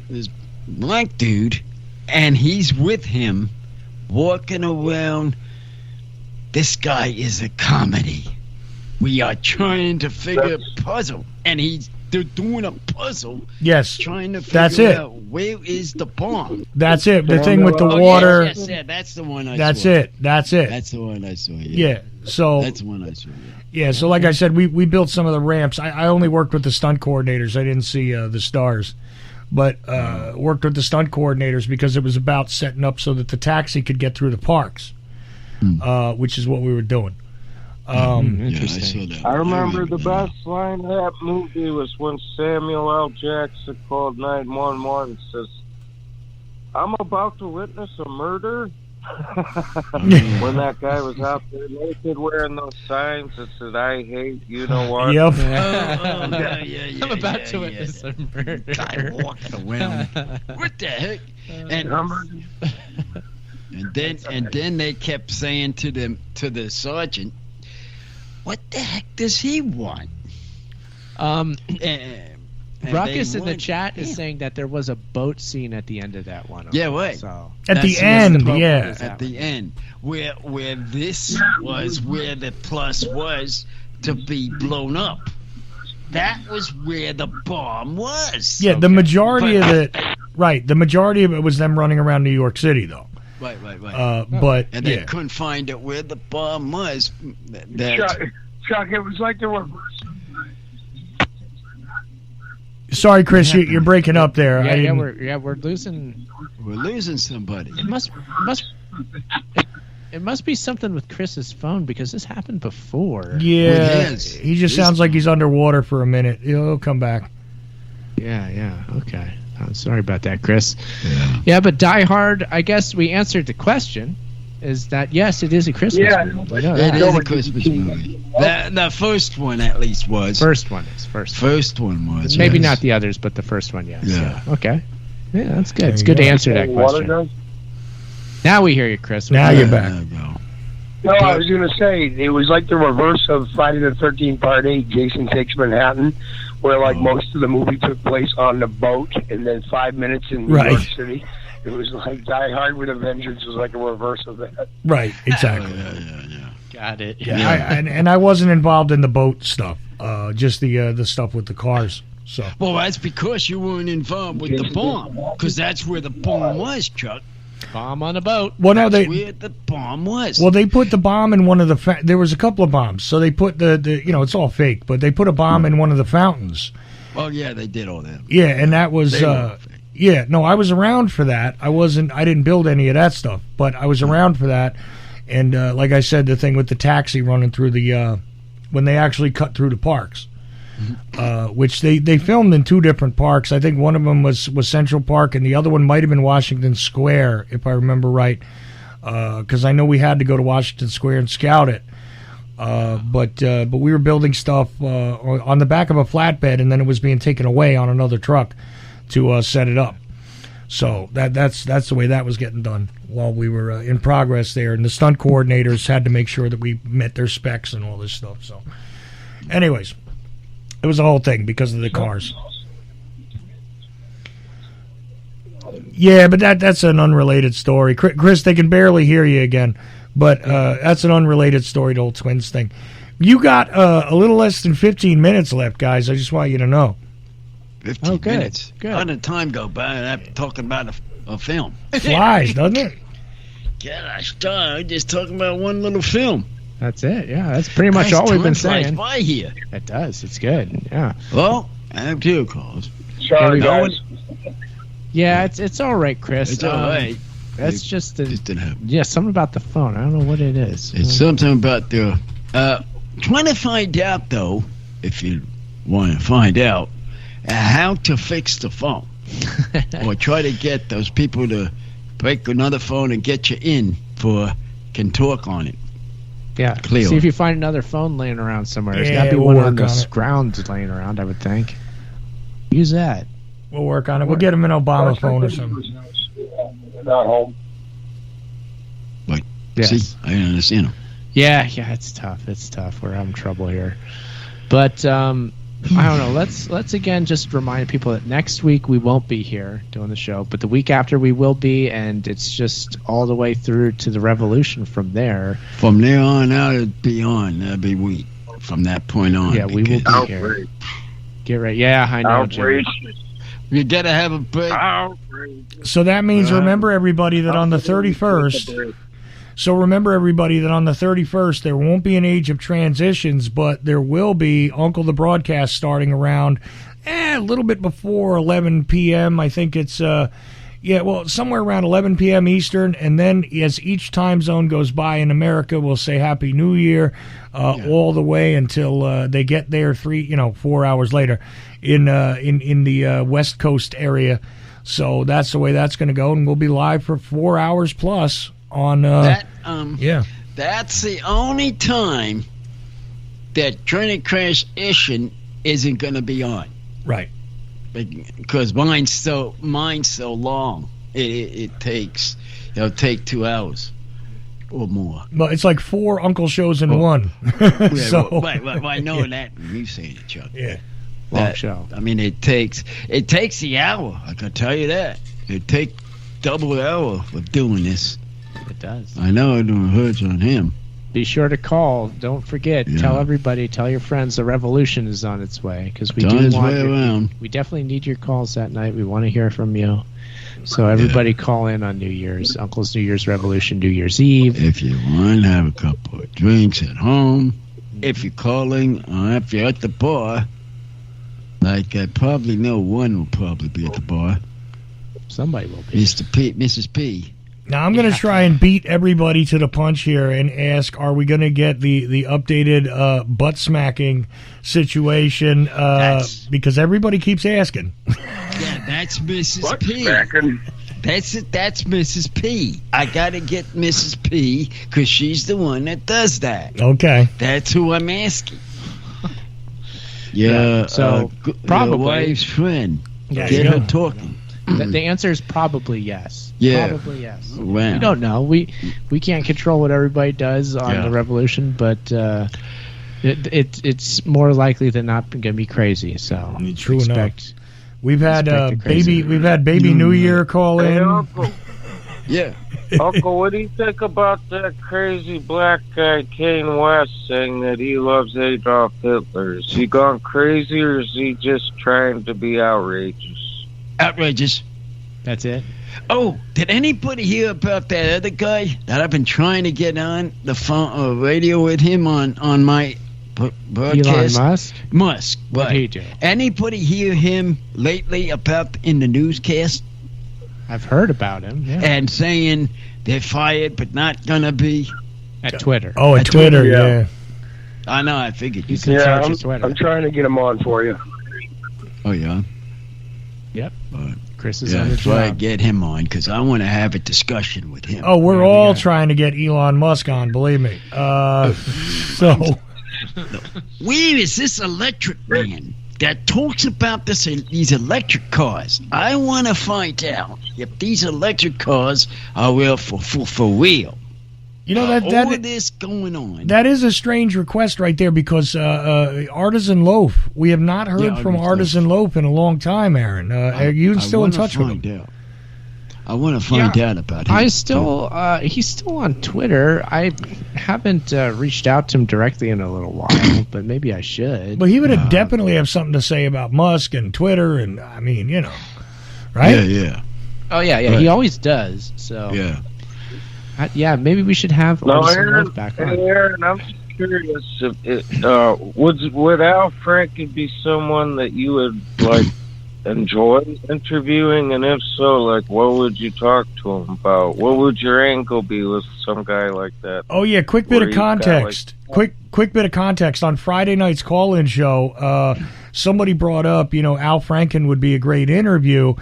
This black dude, and he's with him, walking around. This guy is a comedy. We are trying to figure a puzzle, and they're doing a puzzle. Yes, Trying to figure that's it. out where is the bomb. That's it. The thing with the Oh, water. Yes, yeah, that's the one I That's saw. it. That's it. That's the one I saw. Yeah. Yeah. So That's the one I saw. yeah. So like I said, we built some of the ramps. I only worked with the stunt coordinators. I didn't see the stars, but worked with the stunt coordinators because it was about setting up so that the taxi could get through the parks, which is what we were doing. Interesting. Yeah, I saw that. I remember the that. best line of that movie was when Samuel L. Jackson called 911 and says, "I'm about to witness a murder." When that guy was out there naked wearing those signs that said, "I hate you know what." Yep. Yeah, I'm about to witness a murder. Guy walking around. What the heck? And then they kept saying to the sergeant, "What the heck does he want?" And Ruckus they in the went, chat is "Damn." saying that there was a boat scene at the end of that one. Yeah, right. So At the That's end, the yeah. At the end, where this was where the plus was to be blown up. That was where the bomb was. Yeah, the majority of it, right? The majority of it was them running around New York City, though. Right. But And they yeah, couldn't find it where the bomb was. Chuck, it was like the reverse. sorry, Chris, you're breaking up there. I didn't- we're losing. We're losing somebody. It must be something with Chris's phone because this happened before. yeah, With his- he just his sounds like he's underwater for a minute. He'll come back. Yeah. Okay. I'm sorry about that, Chris. Yeah, but Die Hard, I guess we answered the question. Is that yes, it is a Christmas movie. We know It that. is a Christmas movie. The first one at least was. First one is first. First one was. Maybe yes. not the others, but the first one, yes. Yeah. Okay. Yeah, that's good. There It's you good go. to answer that Water question. does? Now we hear you, Chris. Now you're back. There you go. No, I was going to say, it was like the reverse of Friday the 13th Part 8, Jason Takes Manhattan, where like most of the movie took place on the boat and then 5 minutes in New Right. York City. It was like Die Hard with a Vengeance was like a reverse of that. Right, exactly. Yeah. Got it. Yeah, and I wasn't involved in the boat stuff. Just the stuff with the cars. So. Well, that's because you weren't involved with the bomb, because that's where the bomb was, Chuck. Bomb on a boat. Well, no, That's where the bomb was. Well, they put the bomb in one of the. There was a couple of bombs, so they put the it's all fake, but they put a bomb in one of the fountains. Oh yeah, they did all that. Yeah, and that was. Yeah, no, I was around for that. I didn't build any of that stuff, but I was around for that. And like I said, the thing with the taxi running through the when they actually cut through the parks. Which they filmed in two different parks. I think one of them was Central Park, and the other one might have been Washington Square, if I remember right. Because I know we had to go to Washington Square and scout it. But we were building stuff on the back of a flatbed, and then it was being taken away on another truck to set it up. So that's the way that was getting done while we were in progress there. And the stunt coordinators had to make sure that we met their specs and all this stuff. So, anyways. It was a whole thing because of the cars. Yeah, but that's an unrelated story. Chris, they can barely hear you again, but that's an unrelated story to the whole Twins thing. You got a little less than 15 minutes left, guys. I just want you to know. 15 minutes. Good. How did time go by? I'm talking about a film. Flies, doesn't it? Gosh, I'm just talking about one little film. That's it. Yeah, that's pretty much all we've been saying. By here. It does. It's good. Yeah. Well, I have two calls. Sorry, guys. Yeah, it's all right, Chris. It's all right. That's just something about the phone. I don't know what it is. It's something about the. Trying to find out though, if you want to find out, how to fix the phone, or try to get those people to break another phone and get you in can talk on it. Yeah, Cleo. See if you find another phone laying around somewhere. There's got to be one on the ground laying around, I would think. Use that. We'll work on it. We'll get him an Obama phone or something. Not home. Wait, yes. See? I didn't understand him. Yeah, it's tough. It's tough. We're having trouble here. But, I don't know. Let's again just remind people that next week we won't be here doing the show, but the week after we will be, and it's just all the way through to the revolution from there. From there on out, it'd be on every week. From that point on. Yeah, we will be here. Get ready. Yeah, I know, Jim. You gotta have a break. So that means remember everybody that on the 31st. So remember, everybody, that on the 31st, there won't be an Age of Transitions, but there will be Uncle the Broadcast starting around a little bit before 11 p.m. I think it's, somewhere around 11 p.m. Eastern. And then as each time zone goes by in America, we'll say Happy New Year all the way until they get there 4 hours later in the West Coast area. So that's the way that's going to go. And we'll be live for 4 hours plus. On that's the only time that Trinity Crash Ishin isn't going to be on, right? Because mine's so long. It'll take 2 hours or more. Well, it's like 4 Uncle shows in one. So I know that you saying it, Chuck. Yeah, long show. I mean, it takes the hour. I can tell you that. It takes double the hour of doing this. It does. I know it hurts on him. Be sure to call. Don't forget. Yeah. Tell everybody. Tell your friends. The revolution is on its way because we we definitely need your calls that night. We want to hear from you. So everybody call in on New Year's, Uncle's New Year's Revolution, New Year's Eve. If you want to have a couple of drinks at home, if you're calling, or if you're at the bar, like I probably know one will probably be at the bar. Somebody will be. Mr. P, Mrs. P. Now, I'm going to try and beat everybody to the punch here and ask, are we going to get the updated butt-smacking situation? Because everybody keeps asking. Yeah, that's Mrs. P. That's Mrs. P. I got to get Mrs. P because she's the one that does that. Okay. That's who I'm asking. Yeah, so probably. Your wife's friend. Yeah, get her talking. The answer is probably yes. Yeah. Probably yes. Wow. We don't know. We can't control what everybody does on the revolution, but it's more likely than not going to be crazy. So true enough. We've had baby New Year call in. Yeah. Uncle, what do you think about that crazy black guy, Kane West, saying that he loves Adolf Hitler? Is he gone crazy, or is he just trying to be outrageous? Outrageous. That's it. Oh, did anybody hear about that other guy that I've been trying to get on the phone radio with him on my broadcast? Elon Musk? Musk. What did he do? Anybody hear him lately about in the newscast? I've heard about him. Yeah. And saying they're fired but not gonna be At Twitter. Oh, at Twitter, yeah. I know. I figured you can could. search his Twitter. I'm trying to get him on for you. Oh yeah. Yep. But, Chris is on the try to job. get him on because I want to have a discussion with him. Oh, we're all trying to get Elon Musk on, believe me. So, where is this electric man that talks about these electric cars? I want to find out if these electric cars are real for real. you know All that this going on. that is a strange request right there because Artisan Loaf, we have not heard from Artisan Loaf in a long time, Aaron. Are you still in touch with him? I want to find out about him. He's still on Twitter. I haven't reached out to him directly in a little while, but maybe I should. But he would have definitely have something to say about Musk and Twitter, and I mean, right? Yeah. Oh yeah. Right. He always does. So Yeah. maybe we should have Artisan Loaf back on. Aaron, I'm curious if would Al Franken be someone that you would enjoy interviewing, and if so, what would you talk to him about? What would your angle be with some guy like that? Oh yeah, quick bit of context. Quick bit of context. On Friday night's call-in show, somebody brought up, Al Franken would be a great interview,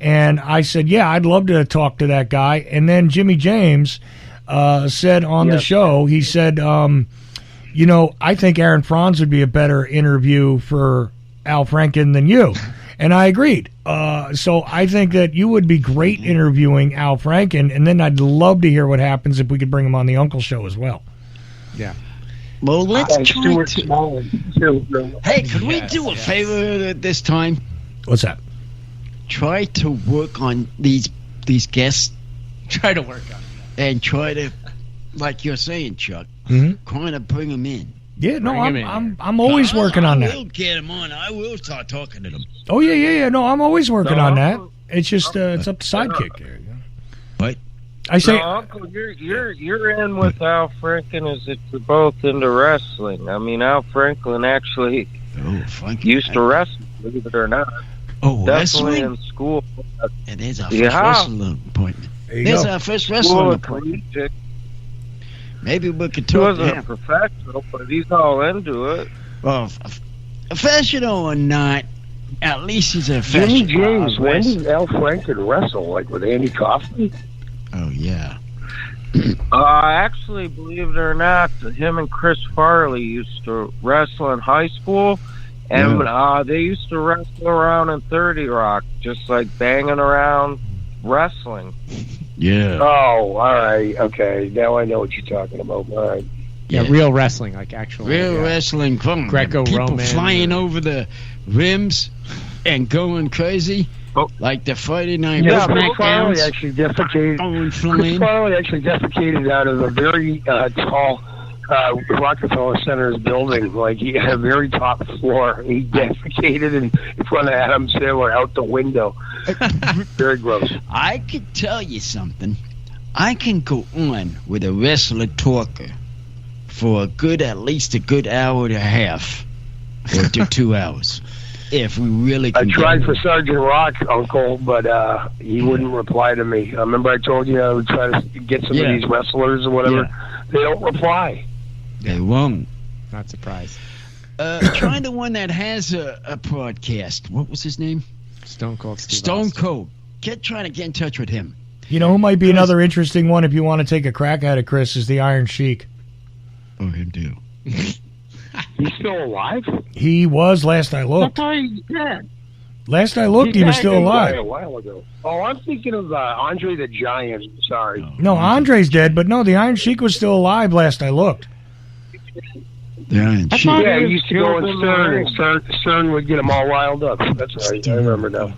and I said, yeah, I'd love to talk to that guy. And then Jimmy James said on the show, he said, I think Aaron Franz would be a better interview for Al Franken than you. And I agreed. So I think that you would be great interviewing Al Franken, and then I'd love to hear what happens if we could bring him on the Uncle Show as well. Yeah. Well, let's try to. Smalley. Hey, could we do a favor this time? What's that? Try to work on these guests. Try to work on it. And try to, like you're saying, Chuck, kind of bring them in. Yeah, no, Bring him I'm always working on that. I will get them on. I will start talking to them. Oh yeah. No, I'm always working on that. It's just it's up to Sidekick there. What? I say, Uncle, you're in with Al Franken as if you're both into wrestling. I mean, Al Franklin actually used to wrestle, believe it or not. Oh, Definitely wrestling? in school. And there's our first wrestling appointment. There's our first wrestling appointment. Maybe we could He talk to wasn't a him. professional, but he's all into it. Well, professional or not, at least he's a Jimmy professional. James, when did Al Franken wrestle? With Andy Kaufman? Oh, yeah. Actually, believe it or not, him and Chris Farley used to wrestle in high school, and they used to wrestle around in 30 Rock, just banging around wrestling. Yeah. Oh, all right. Okay. Now I know what you're talking about. All right. Yeah, real wrestling, actual real wrestling. Greco-Roman. People flying over the rims and going crazy. Like the Friday Night Chris Farley actually defecated. Chris Farley actually defecated out of a very tall Rockefeller Center's building. He had a very top floor. He defecated in front of Adam Sandler out the window. Very gross. I could tell you something. I can go on with a wrestler talker for at least a good hour and a half or to 2 hours. If we really can. I tried for Sergeant Rock, Uncle, but he wouldn't reply to me. Remember I told you I would try to get some of these wrestlers or whatever? Yeah. They don't reply. They won't. Not surprised. Try the one that has a podcast. What was his name? Stone Cold Steve Stone Austin. Cold. Trying to get in touch with him. You know who might be another interesting one if you want to take a crack at it, Chris, is the Iron Sheik. Oh, him too. He's still alive? He was last I looked. I thought he was dead. Last I looked, he was still alive. A while ago. Oh, I'm thinking of Andre the Giant. Sorry. No, Andre's dead, but no, the Iron Sheik was still alive last I looked. The Iron Sheik. Yeah, he used to go in Stern, and Stern would get him all riled up. That's right. I remember now.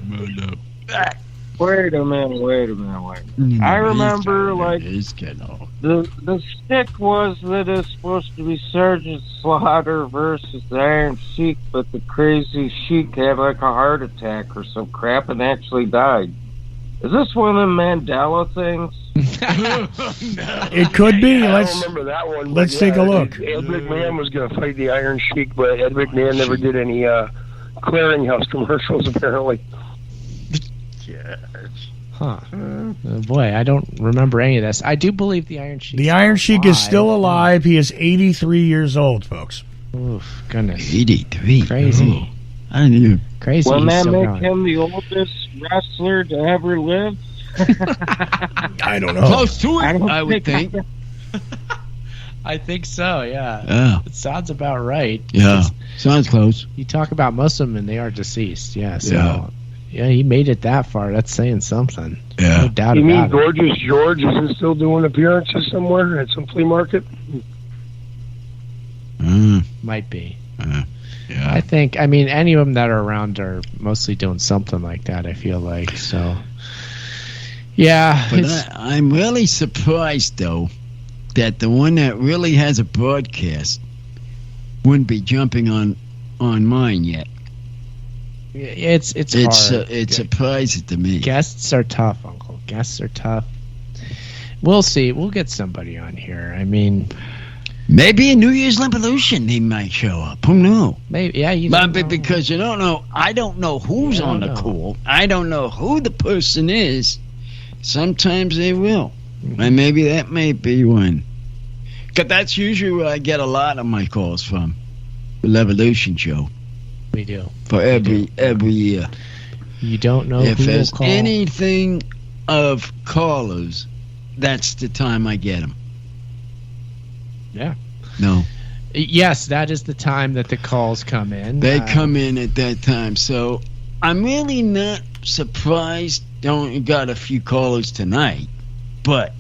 Wait a minute. I remember, like, the stick was that it's supposed to be Sergeant Slaughter versus the Iron Sheik, but the crazy Sheik had, like, a heart attack or some crap and actually died. Is this one of the Mandela things? It could be. I don't remember that one. Let's take a look. Ed McMahon was going to fight the Iron Sheik, but Ed McMahon never did any clearinghouse commercials, apparently. Huh. Oh boy, I don't remember any of this. I do believe the Iron Sheik. The Iron Sheik is still alive. He is 83 years old, folks. Oof, goodness. 83. Crazy. I didn't even. Crazy. Wouldn't that make going. him the oldest wrestler to ever live? I don't know. Close to it, I would think. I think so, yeah. Yeah. It sounds about right. Yeah. Sounds close. You talk about most of them and they are deceased, yeah. So, yeah, he made it that far. That's saying something. Yeah. No doubt You mean about it. Gorgeous George is still doing appearances somewhere at some flea market? Might be. Yeah. I think, I mean, any of them that are around are mostly doing something like that, I feel like. So, yeah. But I'm really surprised, though, that the one that really has a broadcast wouldn't be jumping on mine yet. It's hard. It's surprising to me. Guests are tough, Uncle. Guests are tough. We'll see. We'll get somebody on here. I mean, maybe a New Year's Revolution he might show up. Who knows? Maybe, yeah. You But because you don't know, I don't know who's on the call. I don't know who the person is. Sometimes they will, and maybe that may be one. Because that's usually where I get a lot of my calls from, the Revolution show. We do. For every year. You don't know if who will there's call. anything of callers, that's the time I get them. Yeah. No. Yes, that is the time that the calls come in. They come in at that time. So I'm really not surprised. Only got a few callers tonight, but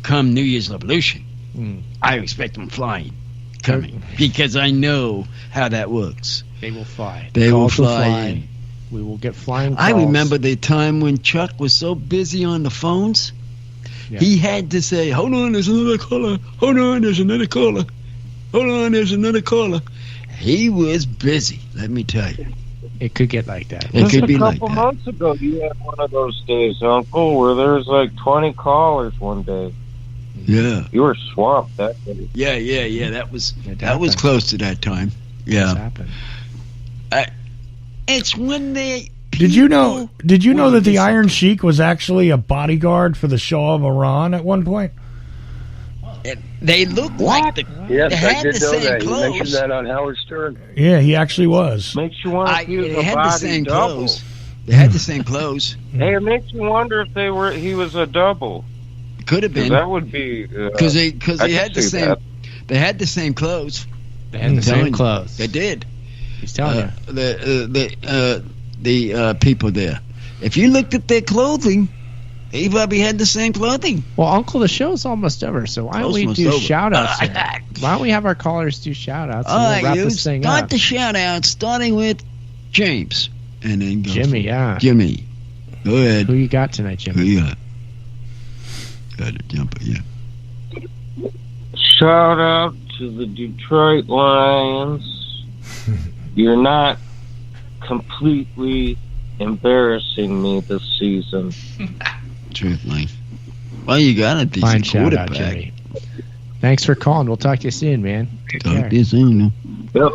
come New Year's Revolution, I expect them coming because I know how that works. They will fly. They will fly in. We will get flying calls. I remember the time when Chuck was so busy on the phones, he had to say, "Hold on, there's another caller. Hold on, there's another caller. Hold on, there's another caller." He was busy, let me tell you. It could get like that. It could be like a couple that. months ago, you had one of those days, Uncle, where there was like 20 callers one day. Yeah. You were swamped that day. Yeah. That was close to that time. Yeah. It's when they. Did you know that the Iron Sheik was actually a bodyguard for the Shah of Iran at one point? They look like the. Yes, they I had did the know same that. clothes. You mentioned that on Howard Stern. Yeah, he actually was. Makes you wonder if he was They a had the body same double. clothes. They had the same clothes. Hey, it makes you wonder if he was a double. Could have been. That would be because they had the same. That. They had the same clothes. They had the same clothes. They did. He's telling you. The people there. If you looked at their clothing, they probably had the same clothing. Well, Uncle, the show's almost over, so why don't we do shout-outs here? Why don't we have our callers do shout-outs and we'll wrap this thing start up? the shout-outs, starting with James. And then go Jimmy, yeah. Jimmy. Go ahead. Who you got tonight, Jimmy? Who you got? Got a jumper, yeah. Shout out to the Detroit Lions. You're not completely embarrassing me this season. Truthfully. Well, you got a decent Fine shout out, quarterback. Jimmy. Thanks for calling. We'll talk to you soon, man. Take care. Talk to you soon. Yep.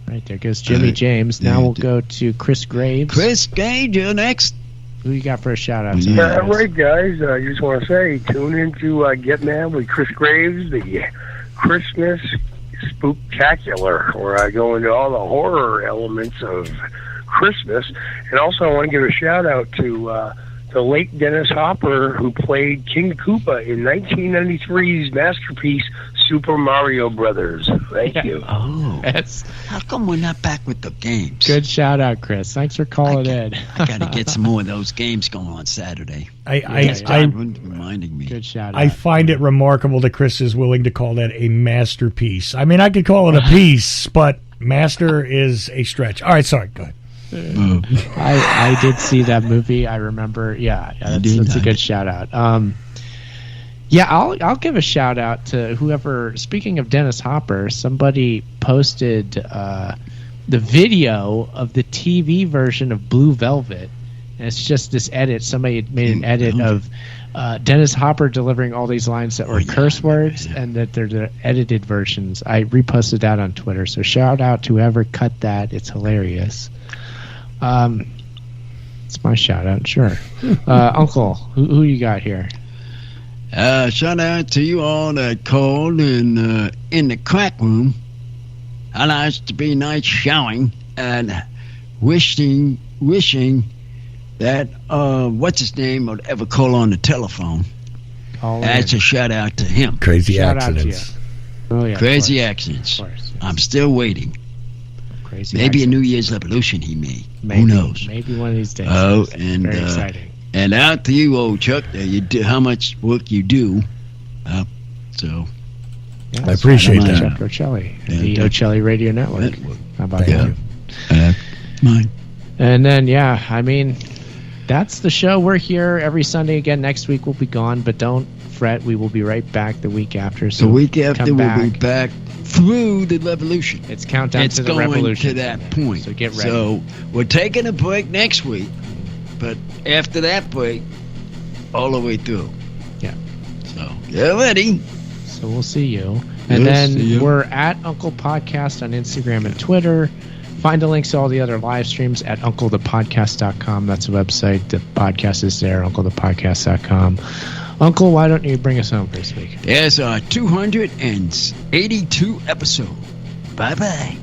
Right, there goes Jimmy James. Now we'll go to Chris Graves. Chris Gage, you're next. Who you got for a shout-out? Yeah. All right, guys. I just want to say, tune into Get Mad with Chris Graves, the Christmas Spooktacular, where I go into all the horror elements of Christmas. And also, I want to give a shout-out to the late Dennis Hopper, who played King Koopa in 1993's masterpiece, Super Mario Brothers. Thank you. Oh. That's How come we're not back with the games? good shout-out, Chris. Thanks for calling in. I got to get some more of those games going on Saturday. I reminding me. Good shout-out. I find it remarkable that Chris is willing to call that a masterpiece. I mean, I could call it a piece, but master is a stretch. All right, sorry, go ahead. I did see that movie. I remember. Yeah, that's a good shout out. Yeah, I'll give a shout out to whoever. Speaking of Dennis Hopper, somebody posted the video of the TV version of Blue Velvet. And it's just this edit. Somebody had made an edit of Dennis Hopper delivering all these lines that were curse words, and that they're the edited versions. I reposted that on Twitter. So shout out to whoever cut that. It's hilarious. It's my shout out, sure. Uncle, who you got here? Shout out to you all that called in the crack room. I like to be nice showing and wishing that what's his name would ever call on the telephone. That's a shout out to him. Crazy accidents. Oh, yeah, Crazy accidents. I'm still waiting. Crazy maybe accidents. A New Year's revolution he made. Maybe, who knows? Maybe one of these days. Oh, and very exciting. And out to you, old Chuck. You do how much work you do. So. Yeah, I appreciate that. Chuck Ocelli, the Ocelli Radio Network. How about you? Mine. And then, I mean, that's the show. We're here every Sunday again. Next week we'll be gone, but don't fret. We will be right back the week after. So the week after we'll be back through the revolution. It's countdown to the revolution. It's going to that point. So get ready. So we're taking a break next week, but after that break, all the way through. Yeah. So get ready. So we'll see you. And then we're at Uncle Podcast on Instagram and Twitter. Find the links to all the other live streams at UncleThePodcast.com. That's the website. The podcast is there, UncleThePodcast.com. Uncle, why don't you bring us home for this week? There's our 282 episode. Bye-bye.